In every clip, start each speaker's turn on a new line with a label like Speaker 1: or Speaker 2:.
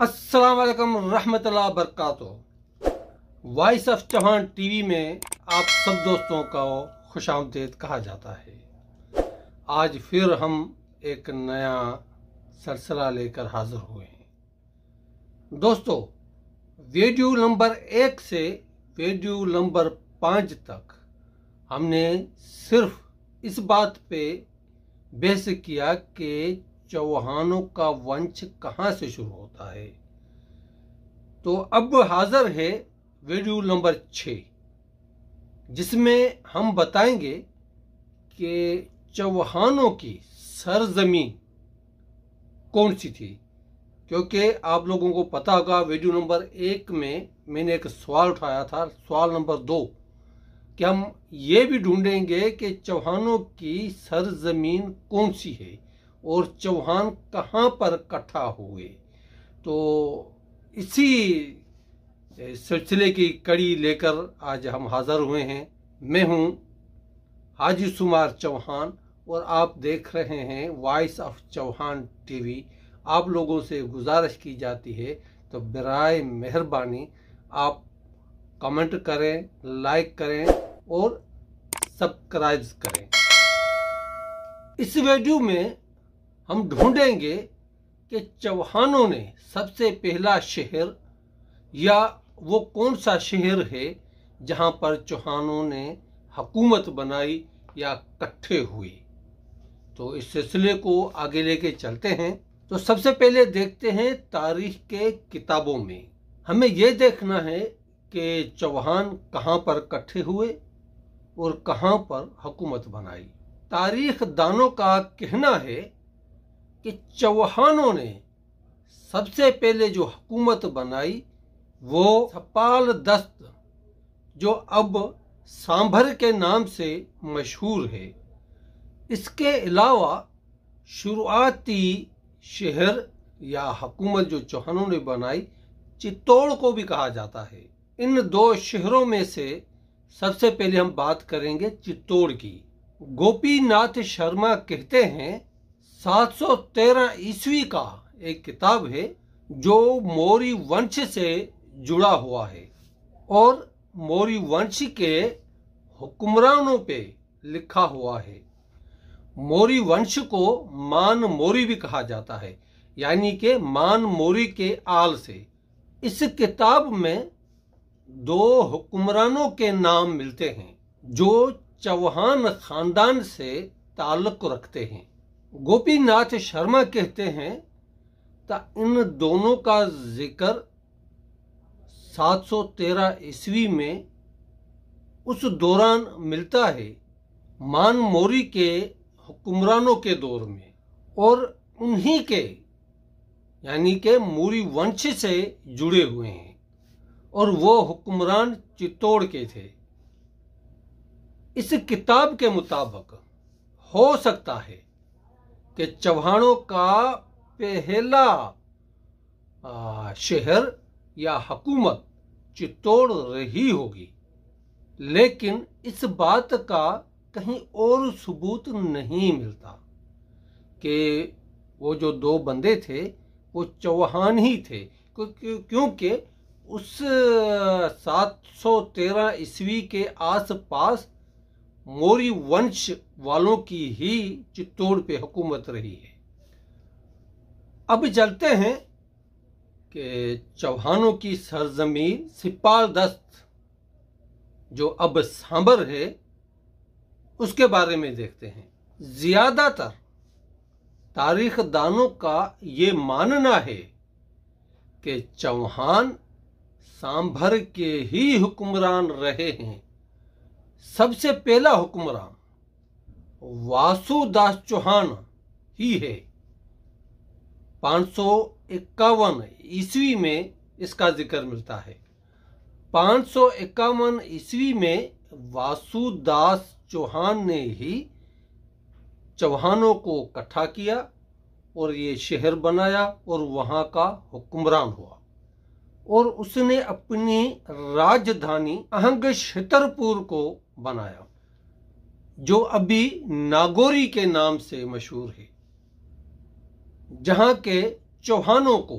Speaker 1: अस्सलाम वालेकुम रहमतुल्लाह बरकातुहू। वॉइस ऑफ चौहान टीवी में आप सब दोस्तों का खुशामदीद कहा जाता है। आज फिर हम एक नया सिलसिला लेकर हाजिर हुए हैं। दोस्तों, वीडियो नंबर 1 से वीडियो नंबर 5 तक हमने सिर्फ इस बात पे बहस किया कि चौहानों का वंश कहाँ से शुरू होता है। तो अब हाजिर है वीडियो नंबर 6, जिसमें हम बताएंगे कि चौहानों की सरजमीन कौन सी थी। क्योंकि आप लोगों को पता होगा, वीडियो नंबर 1 में मैंने एक सवाल उठाया था, सवाल नंबर 2, कि हम ये भी ढूंढेंगे कि चौहानों की सरजमीन कौन सी है और चौहान कहाँ पर इकट्ठा हुए। तो इसी सिलसिले की कड़ी लेकर आज हम हाजिर हुए हैं। मैं हूँ हाजी शुमार चौहान और आप देख रहे हैं वॉइस ऑफ चौहान टीवी। आप लोगों से गुजारिश की जाती है तो बराए मेहरबानी आप कमेंट करें, लाइक करें और सब्सक्राइब करें। इस वीडियो में हम ढूंढेंगे कि चौहानों ने सबसे पहला शहर या वो कौन सा शहर है जहां पर चौहानों ने हुकूमत बनाई या इकट्ठे हुए। तो इस सिलसिले को आगे लेके चलते हैं। तो सबसे पहले देखते हैं तारीख के किताबों में। हमें यह देखना है कि चौहान कहां पर इकट्ठे हुए और कहां पर हुकूमत बनाई। तारीख दानों का कहना है कि चौहानों ने सबसे पहले जो हुकूमत बनाई वो सपाल दस्त, जो अब सांभर के नाम से मशहूर है। इसके अलावा शुरुआती शहर या हुकूमत जो चौहानों ने बनाई, चित्तौड़ को भी कहा जाता है। इन 2 शहरों में से सबसे पहले हम बात करेंगे चित्तौड़ की। गोपीनाथ शर्मा कहते हैं 713 ईस्वी का एक किताब है जो मौर्य वंश से जुड़ा हुआ है और मौर्य वंश के हुक्मरानों पे लिखा हुआ है। मौर्य वंश को मान मौर्य भी कहा जाता है, यानी कि मान मौर्य के आल से। इस किताब में 2 हुक्मरानों के नाम मिलते हैं जो चौहान खानदान से ताल्लुक रखते हैं। गोपीनाथ शर्मा कहते हैं तो इन दोनों का जिक्र 713 ईस्वी में उस दौरान मिलता है, मान मौर्य के हुक्मरानों के दौर में, और उन्हीं के यानी के मौर्य वंश से जुड़े हुए हैं और वो हुक्मरान चित्तौड़ के थे। इस किताब के मुताबिक हो सकता है कि चौहानों का पहला शहर या हुकूमत चित्तौड़ रही होगी, लेकिन इस बात का कहीं और सबूत नहीं मिलता कि वो जो 2 बंदे थे वो चौहान ही थे। क्योंकि उस 713 ईस्वी के आसपास मौर्य वंश वालों की ही चित्तौड़ पे हुकूमत रही है। अब चलते हैं कि चौहानों की सरजमीन सिपाल दस्त जो अब सांभर है उसके बारे में देखते हैं। ज्यादातर तारीख दानों का ये मानना है कि चौहान सांभर के ही हुक्मरान रहे हैं। सबसे पहला हुक्मरान वासुदास चौहान ही है। 551 ईस्वी में इसका जिक्र मिलता है। 551 ईस्वी में वासुदास चौहान ने ही चौहानों को इकट्ठा किया और ये शहर बनाया और वहां का हुक्मरान हुआ, और उसने अपनी राजधानी आहंग छतरपुर को बनाया जो अभी नागौरी के नाम से मशहूर है, जहां के चौहानों को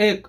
Speaker 1: 1.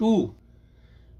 Speaker 1: 2.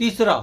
Speaker 1: 3.